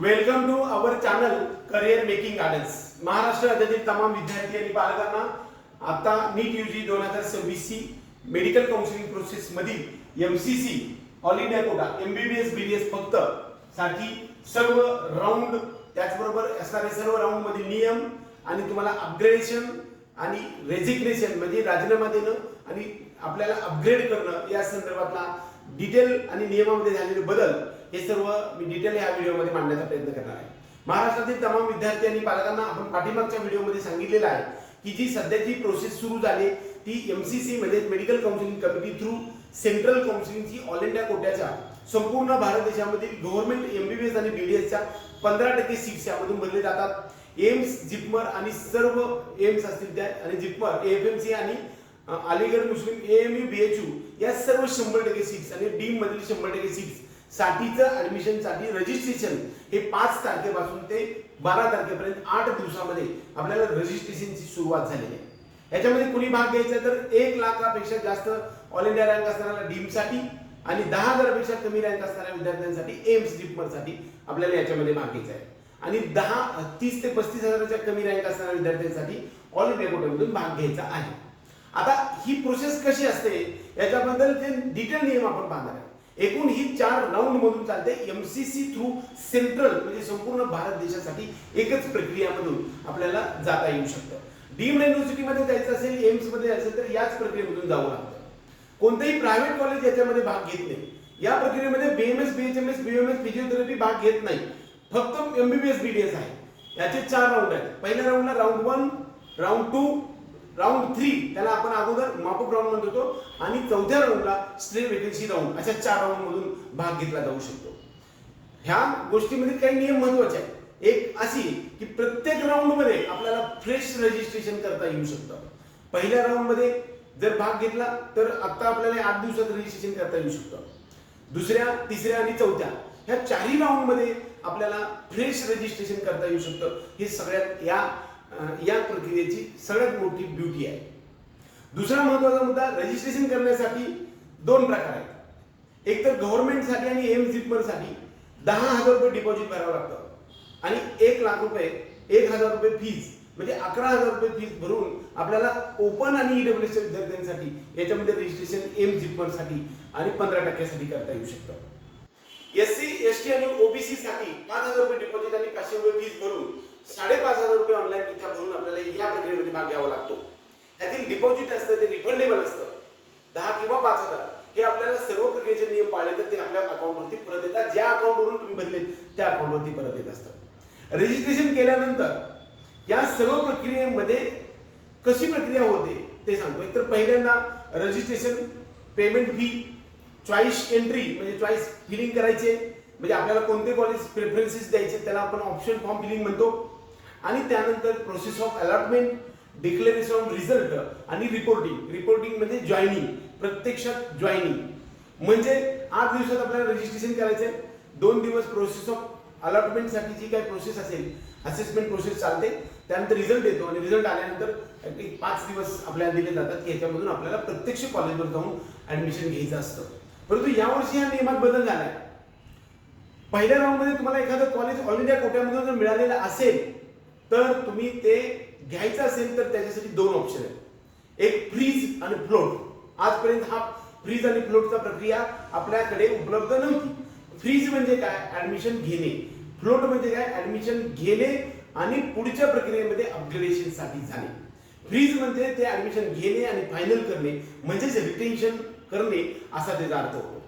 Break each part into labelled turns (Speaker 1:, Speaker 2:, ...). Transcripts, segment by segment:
Speaker 1: Welcome to our channel career making gardens. Maharashtra राज्यातील तमाम विद्यार्थी आणि पालकांना आता नीट यूजी 2026 ची मेडिकल काउन्सिलिंग प्रोसेस मधील MCC all India quota MBBS BDS फक्त साठी सर्व राऊंड, त्याचबरोबर असणारे सर्व राऊंड मधील नियम आणि तुम्हाला अपग्रेडेशन आणि रेजिग्नेशन म्हणजे राजीनामा देणं आणि आपल्याला अपग्रेड करणं या संदर्भातला डिटेल आणि नियमामध्ये झालेले बदल हे सर्व मी डिटेल या व्हिडिओमध्ये मांडण्याचा प्रयत्न करणार आहे. महाराष्ट्रातील तमाम विद्यार्थी आणि पालकांना आपण पाठीमागच्या व्हिडिओमध्ये सांगितलेलं आहे की जी सध्याची प्रोसेस सुरू झाली ती MCC म्हणजे medical counselling committee through central काउन्सिलिंगची ऑल इंडिया कोट्याच्या संपूर्ण भारत देशामधील गव्हर्नमेंट MBBS आणि BDSच्या 15% सीट्स यामधून भरले जातात. एम्स, जिपमर आणि सर्व एम्स असतील त्या आणि जिपमर, AFMC आणि अलीगढ मुस्लिम AMU BHU या सर्व 100% सीट्स आणि डीम मधील 100% सीट्स साठीचं ऍडमिशन साठी रजिस्ट्रेशन हे 5 तारखेपासून ते 12 तारखेपर्यंत 8 दिवसामध्ये आपल्याला रजिस्ट्रेशनची सुरुवात झालेली आहे. याच्यामध्ये कुणी भाग घ्यायचा तर 1 लाखापेक्षा जास्त ऑल इंडिया रँक असणाऱ्या डीम साठी आणि 10,000पेक्षा कमी रँक असणाऱ्या विद्यार्थ्यांसाठी एम्स जिपमर साठी आपल्याला याच्यामध्ये भाग घ्यायचा आहे आणि 30 ते 35,000च्या कमी रँक असणाऱ्या विद्यार्थ्यांसाठी ऑल इंडिया कोट्यामधून भाग घ्यायचा आहे. आता ही प्रोसेस कशी असते याच्याबद्दल जे डिटेल नियम आपण पाहणार आहे. एकूण ही 4 राऊंड मधून चालते. MCC थ्रू सेंट्रल म्हणजे संपूर्ण भारत देशासाठी एकच प्रक्रियामधून आपल्याला जाता येऊ शकतं. डीम्ड युनिव्हर्सिटीमध्ये जायचं असेल, एम्स मध्ये असेल तर याच प्रक्रियेमधून जावं लागतं. कोणतेही प्रायव्हेट कॉलेज याच्यामध्ये भाग घेत नाही. या प्रक्रियेमध्ये BMS, BHMS, BMS फिजिओथेरपी भाग घेत नाही. फक्त MBBS BDS आहे. याचे 4 राऊंड आहेत. पहिल्या राऊंडला राऊंड 1, राऊंड 2, राऊंड 3 त्याला आपण अगोदर मॉपअप राऊंड म्हणतो आणि चौथ्या राऊंडला स्ट्रेट वेकेन्सी राऊंड अशा 4 राऊंड मधून भाग घेतला जाऊ शकतो. ह्या गोष्टीमध्ये काही नियम महत्त्वाचे आहेत. एक अशी की प्रत्येक राऊंड मध्ये आपल्याला फ्रेश रजिस्ट्रेशन करता येऊ शकतं. पहिल्या राऊंड मध्ये जर भाग घेतला तर आता आपल्याला 8 दिवसात रजिस्ट्रेशन करता येऊ शकतं. दुसऱ्या, तिसऱ्या आणि चौथ्या ह्या 4ही राऊंड मध्ये आपल्याला फ्रेश रजिस्ट्रेशन करता येऊ शकतं. हे सगळ्यात या प्रक्रियेची सगळ्यात मोठी ब्युटी आहे. दुसरा महत्त्वाचा मुद्दा, रजिस्ट्रेशन करण्यासाठी 2 प्रकार आहेत. एक तर गव्हर्नमेंट साठी आणि एम्स जिपमर साठी 10,000 रुपये डिपॉझिट भरावं लागतं आणि 1 लाख रुपये 1,000 रुपये फीज म्हणजे 11,000 रुपये फीज भरून आपल्याला ओपन आणि EWS विद्यार्थ्यांसाठी याच्यामध्ये रजिस्ट्रेशन एम्स जिपमर साठी आणि 15% साठी करता येऊ शकतं. SC, ST आणि OBC साठी 5,000 रुपये डिपॉझिट आणि 500 रुपये फीज भरून 5,500 रुपये ऑनलाईन तिथे भरून आपल्याला या प्रक्रियेमध्ये भाग घ्यावा लागतो. त्यातील डिपॉझिट असतं ते रिफंडेबल असतं. 10 किंवा 5,000 हे आपल्याला सर्व प्रक्रियेचे नियम पाळले तर ते आपल्या अकाउंटवरती परत येतात. ज्या अकाउंटवरून तुम्ही भरले त्या अकाउंटवरती परत येत असतं. रजिस्ट्रेशन केल्यानंतर या सर्व प्रक्रियेमध्ये कशी प्रक्रिया होते ते सांगतो. एक तर पहिल्यांदा registration, payment fee, choice entry म्हणजे चॉईस फिलिंग करायचे म्हणजे आपल्याला कोणते कॉलेज प्रेफरन्सेस द्यायचे त्याला आपण ऑप्शन फॉर्म फिलिंग म्हणतो आणि त्यानंतर process of allotment, declaration of result आणि रिपोर्टिंग म्हणजे जॉईनिंग, प्रत्यक्षात जॉईनिंग म्हणजे 8 दिवसात आपल्याला रजिस्ट्रेशन करायचंय. 2 दिवस प्रोसेस ऑफ अलॉटमेंट साठी जी काही प्रोसेस असेल असेसमेंट प्रोसेस चालते. त्यानंतर रिझल्ट येतो आणि रिझल्ट आल्यानंतर 5 दिवस आपल्याला दिले जातात की ह्याच्यामधून आपल्याला प्रत्यक्ष कॉलेजवर जाऊन ऍडमिशन घ्यायचं असतं. परंतु यावर्षी या नियमात बदल झालाय. पहिल्या राऊंड मध्ये तुम्हाला एखादं कॉलेज ऑल इंडिया कोट्यामधून जर मिळालेलं असेल तर तुम्ही ते घ्यायचं असेल तर त्याच्यासाठी 2 ऑप्शन आहेत. एक फ्रीज आणि फ्लोट. आजपर्यंत हा फ्रीज आणि फ्लोटचा प्रक्रिया आपल्याकडे उपलब्ध नव्हती. फ्रीज म्हणजे काय? ऍडमिशन घेणे. फ्लोट म्हणजे काय? ऍडमिशन घेणे आणि पुढच्या प्रक्रियेमध्ये अपग्रेडेशन साठी जाणे. फ्रीज म्हणजे ते ऍडमिशन घेणे आणि फायनल करणे म्हणजेच रिटेन्शन करणे असा त्याचा अर्थ होतो.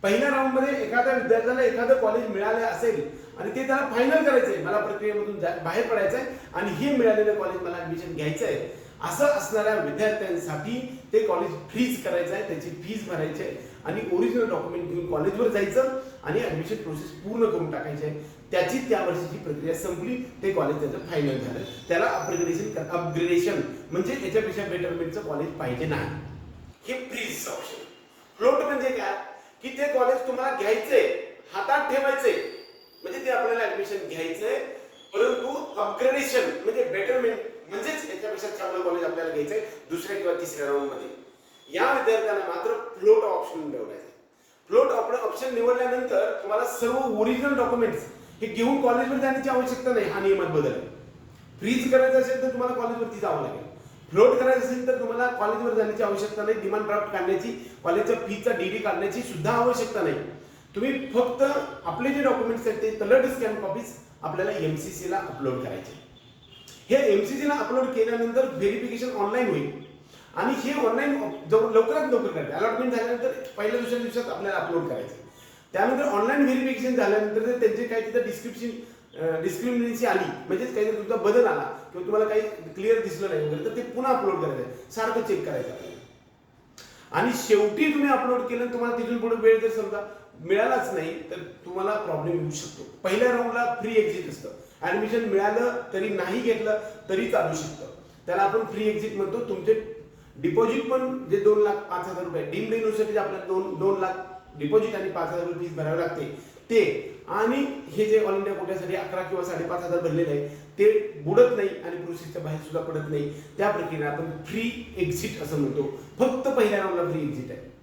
Speaker 1: पहिल्या राऊंड मध्ये एखाद्या विद्यार्थ्याला एखादं कॉलेज मिळाले असेल आणि ते त्याला फायनल करायचंय, मला प्रक्रियेमधून बाहेर पडायचंय आणि हे मिळालेलं कॉलेज मला ऍडमिशन घ्यायचंय असं असणाऱ्या विद्यार्थ्यांसाठी ते कॉलेज फ्रीज करायचं आहे, त्याची फीज भरायची आहे आणि ओरिजिनल डॉक्युमेंट घेऊन कॉलेजवर जायचं आणि ऍडमिशन प्रोसेस पूर्ण करून टाकायची आहे. त्याची त्या वर्षीची प्रक्रिया संपली, ते कॉलेज त्याचं फायनल झालं. त्याला अपग्रेडेशन म्हणजे याच्यापेक्षा बेटरमेंटचं कॉलेज पाहिजे नाही. हे फ्रीज ऑप्शन. फ्लोट म्हणजे काय की ते कॉलेज तुम्हाला घ्यायचंय, हातात ठेवायचंय म्हणजे ते आपल्याला ऍडमिशन घ्यायचंय, परंतु अपग्रेडेशन म्हणजे बेटरमेंट म्हणजेच याच्यापेक्षा चांगलं कॉलेज आपल्याला घ्यायचंय दुसऱ्या किंवा तिसऱ्या राऊंड मध्ये. या विद्यार्थ्यांना मात्र फ्लोट ऑप्शन निवडायचं. फ्लोट ऑप्शन निवडल्यानंतर तुम्हाला सर्व ओरिजिनल डॉक्युमेंट्स हे घेऊन कॉलेजवर जाण्याची आवश्यकता नाही, हा नियमात बदल आहे. फ्रीज करायचं असेल तर तुम्हाला कॉलेजवरती जावं लागेल. फ्लोट करायचं असेल तर तुम्हाला कॉलेजवर जाण्याची आवश्यकता नाही. डिमांड ड्राफ्ट काढण्याची, कॉलेजच्या फीचा डीडी काढण्याची सुद्धा आवश्यकता नाही. तुम्ही फक्त आपले जे डॉक्युमेंट्स आहेत ते तलट स्कॅन कॉपीज आपल्याला MCC ला अपलोड करायचे. हे MCC ला अपलोड केल्यानंतर व्हेरिफिकेशन ऑनलाईन होईल आणि हे ऑनलाईन लवकरात लवकर करायचं. अलॉटमेंट झाल्यानंतर पहिल्या दुसऱ्या दिवसात आपल्याला अपलोड करायचं. त्यानंतर ऑनलाईन व्हेरिफिकेशन झाल्यानंतर त्यांचे काही तिथं डिस्क्रिमिनन्सी आली, म्हणजेच काही तुमचा बदल आला किंवा तुम्हाला काही क्लिअर दिसलं नाही वगैरे, तर ते पुन्हा अपलोड करायचं, सारखं चेक करायचं. आणि शेवटी तुम्ही अपलोड केलं, तुम्हाला तिथून पुढे वेळ जर समजा मिळालाच नाही तर तुम्हाला प्रॉब्लेम येऊ शकतो. पहिल्या राऊंडला फ्री एक्झिट असतं. ऍडमिशन मिळालं तरी नाही घेतलं तरी चालू शकतं. त्याला आपण फ्री एक्झिट म्हणतो. तुमचे डिपॉझिट पण जे 2,05,000 रुपये डीम्ड युनिव्हर्सिटी आपल्याला 2 लाख डिपॉझिट आणि 5,000 रुपये फीस भरावी लागते ते, आणि हे जे ऑल इंडिया कोट्यासाठी 11 किंवा 5,500 भरलेले आहे ते बुडत नाही आणि प्रोसेसच्या बाहेर सुद्धा पडत नाही. त्या प्रक्रियेला आपण फ्री एक्झिट असं म्हणतो. फक्त पहिल्या राऊंडला फ्री एक्झिट आहे.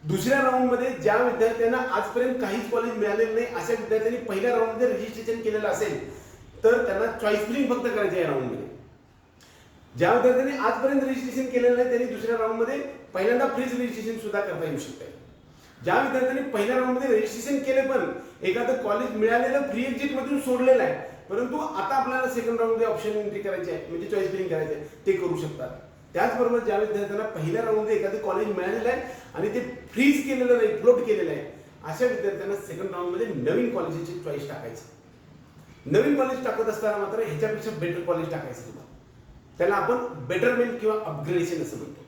Speaker 1: दुसऱ्या राऊंड मध्ये ज्या विद्यार्थ्यांना आजपर्यंत काहीच कॉलेज मिळालेलं नाही अशा विद्यार्थ्यांनी पहिल्या राऊंड मध्ये रजिस्ट्रेशन केलेलं असेल तर त्यांना चॉईस फिलिंग फक्त करायची आहे राऊंड मध्ये. ज्या विद्यार्थ्यांनी आजपर्यंत रजिस्ट्रेशन केलेलं नाही त्यांनी दुसऱ्या राऊंड मध्ये पहिल्यांदा फ्रीज रजिस्ट्रेशन सुद्धा करता येऊ शकते. ज्या विद्यार्थ्यांनी पहिल्या राऊंड मध्ये रजिस्ट्रेशन केले पण एखादं कॉलेज मिळालेलं फ्री एक्झिट मधून सोडलेलं आहे, परंतु आता आपल्याला सेकंड राऊंड मध्ये ऑप्शन एंट्री करायची आहे, म्हणजे चॉईस फिलिंग करायची आहे, ते करू शकतात. त्याचबरोबर ज्या विद्यार्थ्यांना पहिल्या राऊंड मध्ये एखादं कॉलेज मिळालेलं आहे आणि ते फ्रीज केलेलं नाही, फ्लोट केलेलं आहे, अशा विद्यार्थ्यांना सेकंड राऊंड मध्ये नवीन कॉलेजची चॉईस टाकायची. नवीन कॉलेज टाकत असताना मात्र ह्याच्यापेक्षा बेटर कॉलेज टाकायचं तुम्हाला. त्याला आपण बेटरमेंट किंवा अपग्रेडेशन असं म्हणतो.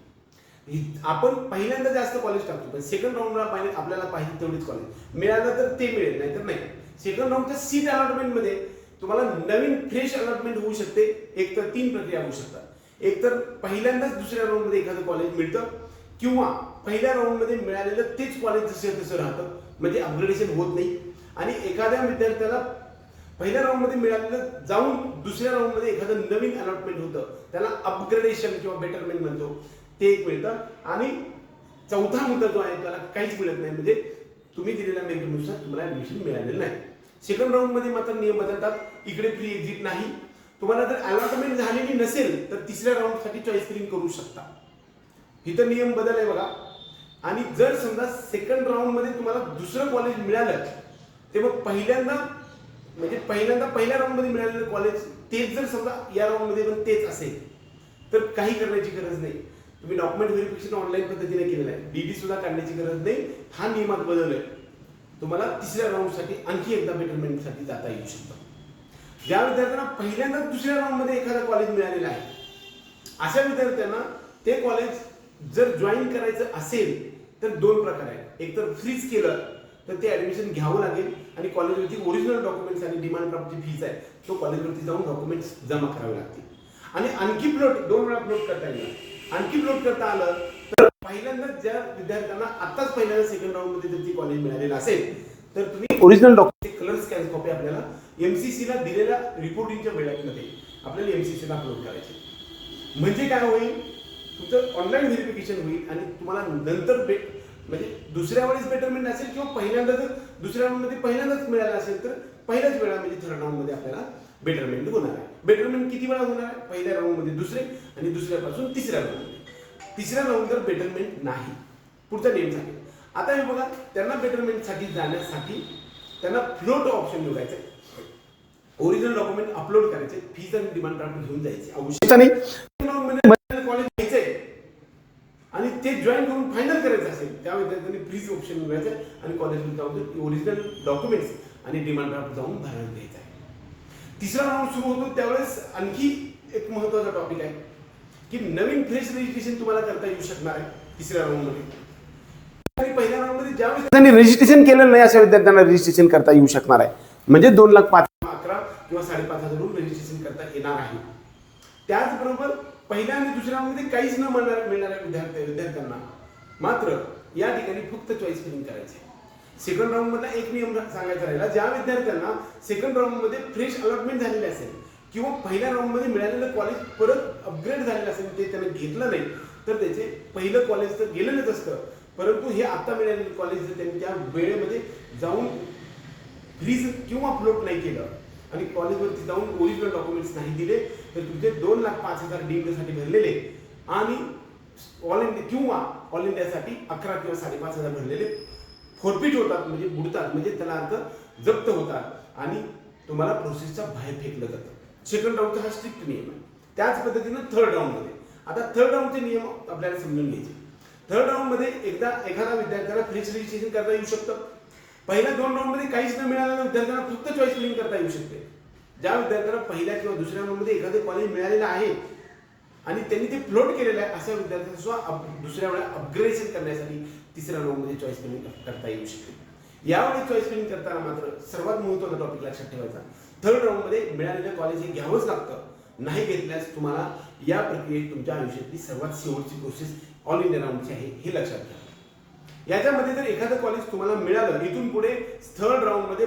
Speaker 1: आपण पहिल्यांदा जास्त कॉलेज टाकतो, पण सेकंड राऊंडला आपल्याला पाहिजे तेवढीच कॉलेज मिळालं तर ते मिळेल, नाही तर नाही. सेकंड राऊंडच्या सीट अलॉटमेंट मध्ये तुम्हाला नवीन फ्रेश अलॉटमेंट होऊ शकते. एक तर 3 प्रक्रिया होऊ शकतात. एक तर पहिल्यांदाच दुसऱ्या राऊंड मध्ये एखादं कॉलेज मिळतं, किंवा पहिल्या राऊंड मध्ये मिळालेलं तेच कॉलेज जसं तसं राहतं, म्हणजे अपग्रेडेशन होत नाही. आणि एखाद्या विद्यार्थ्याला पहिल्या राऊंड मध्ये मिळालेलं जाऊन दुसऱ्या राऊंड मध्ये एखादं नवीन अलॉटमेंट होतं, त्याला अपग्रेडेशन किंवा बेटरमेंट म्हणतो, ते एक मिळतं. आणि चौथा मुद्दा जो आहे त्याला काहीच मिळत नाही, म्हणजे तुम्ही दिलेल्या मेरिटनुसार तुम्हाला ऍडमिशन मिळालेलं नाही. सेकंड राऊंड मध्ये मात्र नियम बदलतात. इकडे फ्री एक्झिट नाही. तुम्हाला जर अलॉटमेंट झालेली नसेल तर तिसऱ्या राऊंड साठी चॉईस फिलिंग करू शकता. इथं नियम बदल आहे बघा. आणि जर समजा सेकंड राऊंड मध्ये तुम्हाला दुसरं कॉलेज मिळालं, ते मग पहिल्या राऊंड मध्ये मिळालेलं कॉलेज तेच जर समजा या राऊंड मध्ये पण तेच असेल तर काही करण्याची गरज नाही. तुम्ही डॉक्युमेंट व्हेरिफिकेशन ऑनलाईन पद्धतीने केलेलं आहे, डीडी सुद्धा काढण्याची गरज नाही. हा नियमात बदल आहे. तुम्हाला तिसऱ्या राऊंड साठी आणखी एकदा बेटरमेंट साठी जाता येऊ शकतं. ज्या विद्यार्थ्यांना पहिल्यांदा दुसऱ्या राऊंड मध्ये एखादा कॉलेज मिळालेला आहे, अशा विद्यार्थ्यांना ते कॉलेज जर जॉईन करायचं असेल तर 2 प्रकार आहेत. एक तर फ्रीज केलं तर ते ऍडमिशन घ्यावं लागेल आणि कॉलेजवरती ओरिजिनल डॉक्युमेंट्स आणि डिमांड ड्राफ्टची फीस आहे तो कॉलेजवरती जाऊन डॉक्युमेंट्स जमा करावे लागतील. आणि आणखी फ्लोट 2 वेळा फ्लोट करता येईल. आणखी फ्लोट करता आलं तर पहिल्यांदा ज्या विद्यार्थ्यांना आताच पहिल्यांदा सेकंड राऊंड मध्ये जर ती कॉलेज मिळालेलं असेल तर तुम्ही original document colour scan copy आपल्याला MCC ला दिलेल्या रिपोर्टिंगच्या वेळामध्ये आपल्याला MCC ला अपलोड करायचे. म्हणजे काय होईल, तुमचं ऑनलाईन व्हेरिफिकेशन होईल आणि तुम्हाला नंतर म्हणजे दुसऱ्या वेळेस बेटरमेंट असेल किंवा पहिल्यांदा जर दुसऱ्या राऊंड मध्ये पहिल्यांदाच मिळालं असेल तर पहिल्याच वेळा म्हणजे थर्ड राऊंड मध्ये आपल्याला बेटरमेंट होणार आहे. बेटरमेंट किती वेळा होणार आहे? पहिल्या राऊंड मध्ये दुसरे आणि दुसऱ्यापासून तिसऱ्या राऊंड मध्ये. तिसऱ्या राऊंड जर बेटरमेंट नाही, पुढचा नियम सांगेल. आता हे बघा, त्यांना बेटरमेंट साठी जाण्यासाठी त्यांना फ्लोट ऑप्शन निवडायचं आहे. ओरिजिनल डॉक्युमेंट अपलोड करायचे, फीज आणि डिमांड ड्राफ्ट घेऊन जायची आवश्यकता नाही. कॉलेज घ्यायचंय आणि ते जॉईन करून फायनल करायचं असेल त्या विद्यार्थ्यांनी फ्रीज ऑप्शन निवडायचं आणि कॉलेजमध्ये जाऊन ओरिजिनल डॉक्युमेंट्स आणि डिमांड ड्राफ्ट जाऊन भरायला द्यायचं आहे. तिसरा राऊंड सुरू होतो त्यावेळेस आणखी एक महत्त्वाचा टॉपिक आहे की नवीन फ्रेश रजिस्ट्रेशन तुम्हाला करता येऊ शकणार आहे तिसऱ्या राऊंड मध्ये. आणि पहिल्या राऊंड मध्ये ज्या विद्यार्थ्यांनी रजिस्ट्रेशन केलेलं नाही अशा विद्यार्थ्यांना रजिस्ट्रेशन करता येऊ शकणार आहे. म्हणजे 2,05,000 किंवा 5,500 वरून रजिस्ट्रेशन करता येणार आहे. त्याचबरोबर पहिल्या आणि दुसऱ्या मध्ये काहीच न मिळणाऱ्या विद्यार्थ्यांना मात्र या ठिकाणी फक्त चॉईस फिलिंग करायची. सेकंड राऊंड मधला एक नियम सांगायचा राहिला, ज्या विद्यार्थ्यांना सेकंड राऊंड मध्ये फ्रेश अलॉटमेंट झालेले असेल किंवा पहिल्या राऊंड मध्ये मिळालेलं कॉलेज परत अपग्रेड झालेलं असेल, ते त्याने घेतलं नाही तर त्याचे पहिलं कॉलेज तर गेलेलंच असतं, परंतु हे आता मिळालेलं कॉलेज जर त्यांनी त्या वेळेमध्ये जाऊन फ्रीज किंवा फ्लोट नाही केलं आणि कॉलेजवरती जाऊन ओरिजिनल डॉक्युमेंट्स नाही दिले तर तुमचे 2,05,000 डीमसाठी भरलेले आणि ऑल इंडिया किंवा ऑल इंडियासाठी 11 किंवा 5,500 भरलेले फोरफिट होतात, म्हणजे बुडतात, म्हणजे त्याला अर्थ जप्त होतात आणि तुम्हाला प्रोसेसच्या बाहेर फेकलं जातं. सेकंड राऊंडचा हा स्ट्रिक्ट नियम आहे. त्याच पद्धतीनं थर्ड राऊंडमध्ये आता थर्ड राऊंडचे नियम आपल्याला समजून घ्यायचे. थर्ड राऊंडमध्ये एखादा विद्यार्थ्याला फ्रेश रजिस्ट्रेशन करता येऊ शकतं. पहिल्या 2 राऊंडमध्ये काहीच न मिळालेल्या विद्यार्थ्यांना फक्त चॉईस फिलिंग करता येऊ शकते. ज्या विद्यार्थ्यांना पहिल्या किंवा दुसऱ्या राऊंडमध्ये एखादे कॉलेज मिळालेलं आहे आणि त्यांनी ते फ्लोट केलेलं आहे अशा विद्यार्थ्यांना दुसऱ्या वेळा अपग्रेडेशन करण्यासाठी तिसऱ्या राऊंडमध्ये चॉईस फिलिंग करता येऊ शकते. यावेळी चॉईस फिलिंग करताना मात्र सर्वात महत्त्वाचा टॉपिक लक्षात ठेवायचा, थर्ड राऊंडमध्ये मिळालेलं कॉलेज हे घ्यावंच लागतं. नाही घेतल्यास तुम्हाला या प्रक्रियेत तुमच्या आयुष्यातली सर्वात शेवटची प्रोसेस ऑल इंडिया राऊंडची आहे हे लक्षात घ्या. याच्यामध्ये जर एखादं कॉलेज तुम्हाला मिळालं, इथून पुढे थर्ड राऊंडमध्ये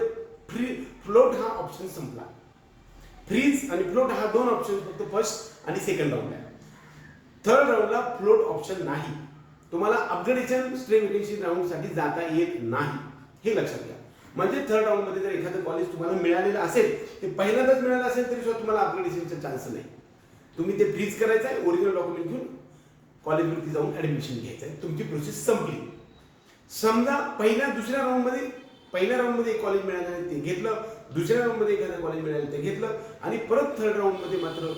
Speaker 1: फ्लोट हा ऑप्शन संपला. फ्रीज आणि फ्लोट हा 2 ऑप्शन फक्त फर्स्ट आणि सेकंड राऊंड आहे. थर्ड राऊंडला फ्लोट ऑप्शन नाही. तुम्हाला अपग्रेडेशन स्ट्रे वेकेन्सी राऊंडसाठी जाता येत नाही हे लक्षात घ्या. म्हणजे थर्ड राऊंडमध्ये जर एखादं कॉलेज तुम्हाला मिळालेलं असेल, ते पहिल्यांदाच मिळालं असेल तरी सुद्धा तुम्हाला अपग्रेडेशनचा चान्स नाही. तुम्ही ते फ्रीज करायचं आहे, ओरिजिनल डॉक्युमेंट घेऊन कॉलेजवरती जाऊन ऍडमिशन घ्यायचं आहे, तुमची प्रोसेस संपली. समजा पहिल्या राऊंडमध्ये एक कॉलेज मिळालं ते घेतलं, दुसऱ्या राऊंडमध्ये एखादं कॉलेज मिळालं ते घेतलं आणि परत थर्ड राऊंडमध्ये मात्र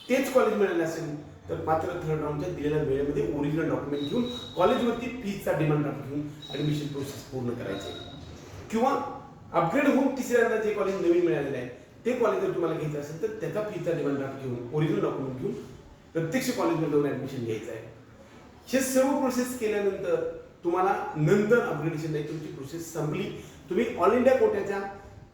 Speaker 1: तेच कॉलेज मिळालं असेल तर मात्र थर्ड राऊंडच्या दिलेल्या वेळेमध्ये ओरिजिनल डॉक्युमेंट घेऊन कॉलेजवरती फीजचा डिमांड ड्राफ्ट घेऊन ऍडमिशन प्रोसेस पूर्ण करायची. किंवा अपग्रेड होऊन तिसऱ्यांदा जे कॉलेज नवीन मिळालेलं आहे ते कॉलेज जर तुम्हाला घ्यायचं असेल तर त्याचा फीजचा डिमांड ड्राफ्ट घेऊन ओरिजिनल डॉक्युमेंट घेऊन प्रत्यक्ष कॉलेजमध्ये जाऊन ऍडमिशन घ्यायचं आहे. हे सर्व प्रोसेस केल्यानंतर तुम्हाला नंतर अपग्रेडेशन नाही, तुमची प्रोसेस संपली. तुम्ही ऑल इंडिया कोट्याच्या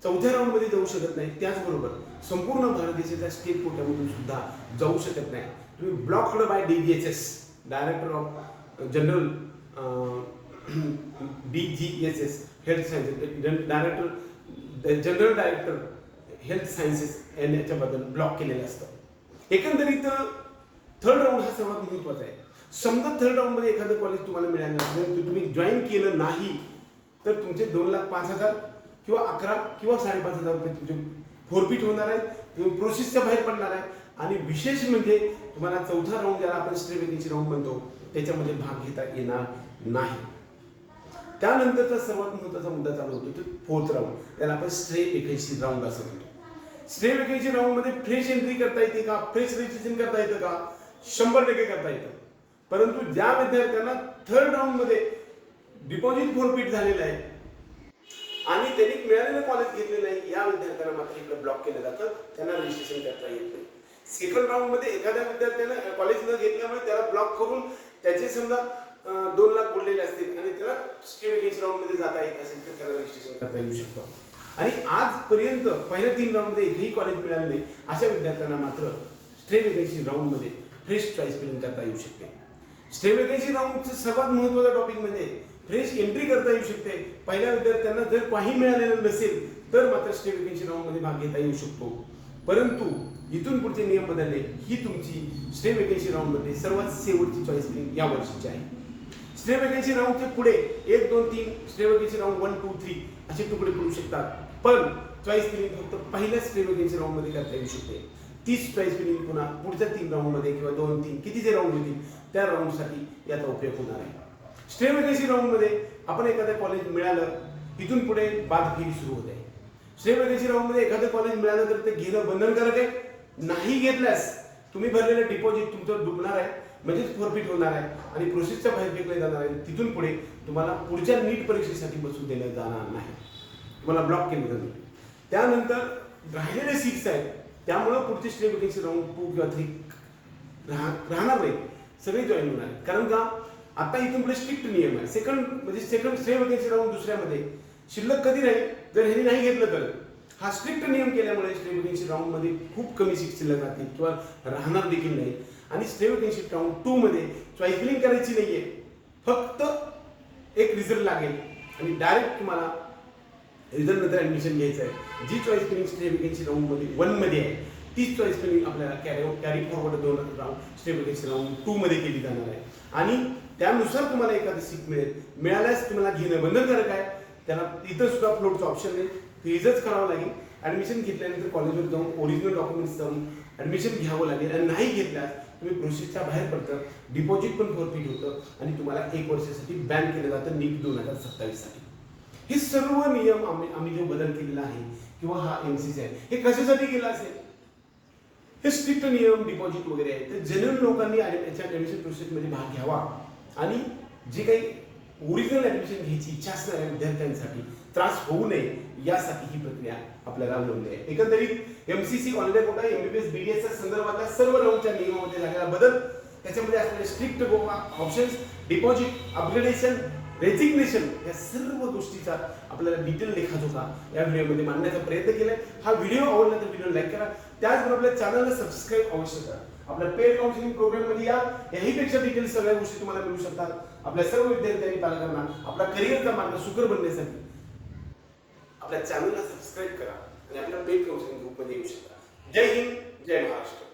Speaker 1: 4थ्या राऊंडमध्ये जाऊ शकत नाही. त्याचबरोबर संपूर्ण भारत देशाच्या स्टेट कोट्यामधून सुद्धा जाऊ शकत नाही. तुम्ही blocked by DGHS, director of general DGHS health sciences, general director health sciences याच्याबद्दल ब्लॉक केलेलं असतं. एकंदरीत थर्ड राऊंड हा सर्वात महत्त्वाचा आहे. समजा थर्ड राऊंडमध्ये एखादं कॉलेज तुम्हाला मिळालं नसेल, तुम्ही जॉईन केलं नाही तर तुमचे 2,05,000 किंवा 11 किंवा 5,500 रुपये तुमचे फोरफिट होणार आहेत. तुम्ही प्रोसेसच्या बाहेर पडणार आहे आणि विशेष म्हणजे तुम्हाला 4था राऊंड ज्याला आपण स्ट्रे वेकेन्सी राऊंड म्हणतो त्याच्यामध्ये भाग घेता येणार नाही. त्यानंतरचा सर्वात महत्त्वाचा मुद्दा चालू होतो तो 4th राऊंड, त्याला आपण स्ट्रे वेकेन्सी राऊंड असं म्हणतो. स्ट्रे वेकेन्सी राऊंडमध्ये फ्रेश एंट्री करता येते का, फ्रेश रजिस्ट्रेशन करता येतं का, 100% करता येतं. परंतु ज्या विद्यार्थ्यांना थर्ड राऊंडमध्ये डिपॉझिट फोरफिट झालेलं आहे आणि त्यांनी मिळालेलं कॉलेज घेतलेलं नाही, या विद्यार्थ्यांना मात्र इकडे ब्लॉक केलं जातं, त्यांना रजिस्ट्रेशन करता येत नाही. सेकंड राऊंडमध्ये एखाद्या विद्यार्थ्यानं कॉलेज न घेतल्यामुळे त्याला ब्लॉक करून त्याचे समजा 2 लाख बुडलेले असतील आणि त्याला स्ट्रे वेकेन्सी राऊंडमध्ये जाता येत असेल तर त्याला रजिस्ट्रेशन करता येऊ शकतं. आणि आजपर्यंत पहिल्या 3 राऊंडमध्ये एकही कॉलेज मिळाले नाही अशा विद्यार्थ्यांना मात्र स्ट्रे वेकेन्सी राऊंडमध्ये फ्रेश चॉईस फिलिंग करता येऊ शकते. स्ट्रे वेकेन्सी राऊंडचं सर्वात महत्त्वाचा टॉपिक म्हणजे फ्रेश एंट्री करता येऊ शकते. पहिल्या विद्यार्थ्यांना जर काही मिळालेलं नसेल तर मात्र स्ट्रे वेकेन्सी राऊंडमध्ये भाग घेता येऊ शकतो. परंतु इथून पुढचे नियम बदलले, ही तुमची स्ट्रे वेकेन्सी राऊंडमध्ये सर्वात शेवटची चॉईस फिलिंग या वर्षीची आहे. स्ट्रे वेकेन्सी राऊंडचे पुढे 1, 2, 3 स्ट्रे वेकेन्सी राऊंड 1, 2, 3 असे तुकडे पडू शकतात, पण चॉईस फिलिंग फक्त पहिल्या स्ट्रे वेकेन्सी राऊंडमध्ये करता येऊ शकते. 30 चॉईस फिलिंग पुन्हा पुढच्या 3 राऊंडमध्ये किंवा 2, 3 किती जे राऊंड होतील त्या राऊंडसाठी याचा उपयोग होणार आहे. स्ट्रे वेकेन्सी राऊंडमध्ये आपण एखादं कॉलेज मिळालं, इथून पुढे बादफेरी सुरू होते. स्ट्रे वेकेन्सी राऊंडमध्ये एखादं कॉलेज मिळालं तर ते घेणं बंधनकारक आहे. नाही घेतल्यास तुम्ही भरलेलं डिपॉझिट तुमचं डुबणार आहे, म्हणजेच फोरफिट होणार आहे आणि प्रोसेसच्या बाहेर फेकले जाणार आहे. तिथून पुढे तुम्हाला पुढच्या नीट परीक्षेसाठी बसून दिलं जाणार नाही, तुम्हाला ब्लॉक केलं जाईल. त्यानंतर राहिलेले सीट्स आहेत, त्यामुळं पुढचे स्ट्रे वेकेन्सी राऊंड 2 किंवा 3 राहणार नाही, सगळे जॉईन होणार आहेत. कारण का आता इथून पुढे स्ट्रिक्ट नियम आहे. सेकंड स्ट्रे वेकेन्सी राऊंड दुसऱ्यामध्ये शिल्लक कधी राहील जर ह्यांनी नाही घेतलं तर. हा स्ट्रिक्ट नियम केल्यामुळे स्ट्रे वेकेन्सी राऊंडमध्ये खूप कमी सीट शिल्लक राहतील किंवा राहणार देखील नाही. आणि स्ट्रे वेकेन्सी राऊंड 2 मध्ये चॉईस फिलिंग करायची नाहीये, फक्त एक रिझल्ट लागेल आणि डायरेक्ट तुम्हाला रिझल्ट नंतर ऍडमिशन घ्यायचं आहे. जी choice filling stray vacancy round मध्ये 1 मध्ये आहे तीच चॉईस फिलिंग आपल्याला carry forward 2 round stray vacancy round 2 मध्ये केली जाणार आहे. आणि त्यानुसार तुम्हाला एखादी सीट मिळेल. मिळाल्यास तुम्हाला घेणं बंधनकारक आहे. त्याला इथं सुद्धा फ्लोटचं ऑप्शन नाही, फेजच करावं लागेल. ॲडमिशन घेतल्यानंतर कॉलेजवर जाऊन ओरिजिनल डॉक्युमेंट्स जाऊन ॲडमिशन घ्यावं लागेल आणि नाही घेतल्यास तुम्ही प्रोसेसच्या बाहेर पडतं, डिपॉझिट पण फॉरफिट होतं आणि तुम्हाला 1 वर्षासाठी बॅन केलं जातं नीट 2027 साठी. हे सर्व नियम आम्ही जो बदल केलेला आहे किंवा हा MCC आहे हे कशासाठी केला असेल? हे स्ट्रिक्ट नियम डिपॉझिट वगैरे आहे तर जनरल लोकांनी याच्या ॲडमिशन प्रोसेसमध्ये भाग घ्यावा आणि जे काही ओरिजिनल ॲडमिशन घ्यायची इच्छा असणाऱ्या विद्यार्थ्यांसाठी त्रास होऊ नये यासाठी ही प्रक्रिया आपल्याला अवलंबली आहे. एकंदरीत MCC all India quota MBBS BDS संदर्भातल्या सर्व राऊंडच्या नियमामध्ये झालेला बदल, त्याच्यामध्ये असलेले strict options, deposit, upgradation, resignation या सर्व गोष्टीचा आपल्याला डिटेल लेखाजोखा या व्हिडिओमध्ये मांडण्याचा प्रयत्न केलाय. हा व्हिडिओ आवडला तर व्हिडिओ लाईक करा, त्याचबरोबर आपल्या चॅनलला सबस्क्राईब अवश्य करा. आपल्या पेड काउन्सिलिंग प्रोग्राम मध्ये याहीपेक्षा डिटेल सगळ्या गोष्टी तुम्हाला मिळू शकतात. आपल्या सर्व विद्यार्थ्यांनी पालकांना आपला करिअरचा मार्ग सुकर बनण्यासाठी आपल्या चॅनलला सबस्क्राईब करा आणि आपल्या पेड काउन्सिलिंग ग्रुपमध्ये येऊ शकता. जय हिंद, जय महाराष्ट्र.